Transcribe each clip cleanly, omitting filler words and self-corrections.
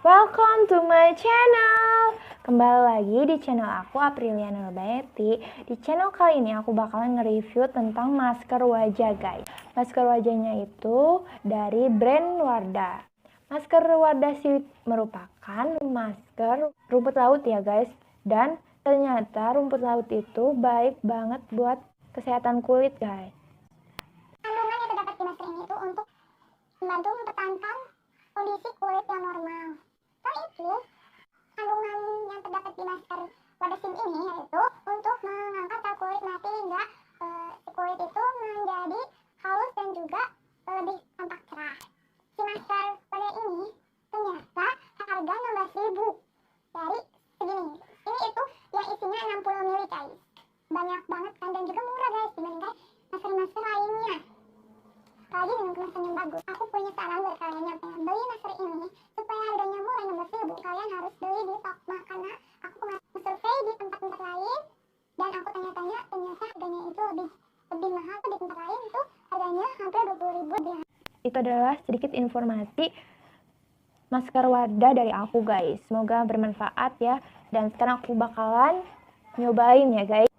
Welcome to my channel. Kembali lagi di channel aku, Apriliana Betty. Di channel kali ini aku bakalan nge-review tentang masker wajah, guys. Masker wajahnya itu dari brand Wardah. Masker Wardah SEAWEED merupakan masker rumput laut ya, guys. Dan ternyata rumput laut itu baik banget buat kesehatan kulit, guys. Kandungan yang terdapat di masker ini itu untuk membantu mempertahankan kondisi kulit yang normal. Selain itu, kandungan yang terdapat di masker Wardah SEAWEED ini yaitu untuk mengangkat sel kulit mati hingga si kulit itu menjadi halus dan juga lebih tampak cerah. Si masker Wardah ini ternyata harga 16.000 dari segini. Ini itu yang isinya 60 ml, guys. Banyak banget kan, dan juga murah, guys, dibandingkan masker-masker lainnya. Apalagi dengan kemasan yang bagus. Aku punya saran buat kalian yang pengen beli masker ini supaya harganya murah 16.000. Kalian harus beli di toko, karena aku pernah survei di tempat-tempat lain dan aku tanya-tanya, ternyata harganya itu lebih mahal. Di tempat lain itu harganya hampir 20.000. Itu adalah sedikit informasi masker Wardah dari aku, guys. Semoga bermanfaat ya. Dan sekarang aku bakalan nyobain ya, guys.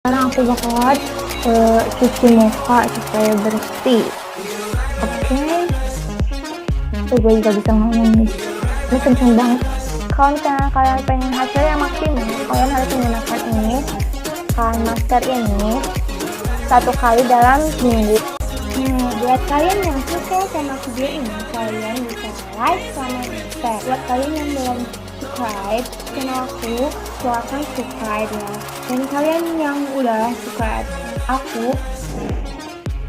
Sekarang aku bakalan cuci muka supaya bersih. Oke. Tuh, gue juga bisa ngomong nih. Ini kenceng banget. Kalau misalnya kalian pengen hasil yang maksimal, kalian harus menggunakan ini, masker ini 1 kali dalam seminggu. Buat kalian yang suka sama video ini, kalian bisa like sama share. Buat kalian yang belum subscribe channel aku, silahkan subscribe ya. Dan kalian yang udah subscribe aku,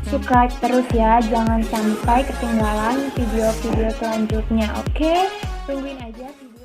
subscribe terus ya, jangan sampai ketinggalan video-video selanjutnya. Oke, tungguin aja video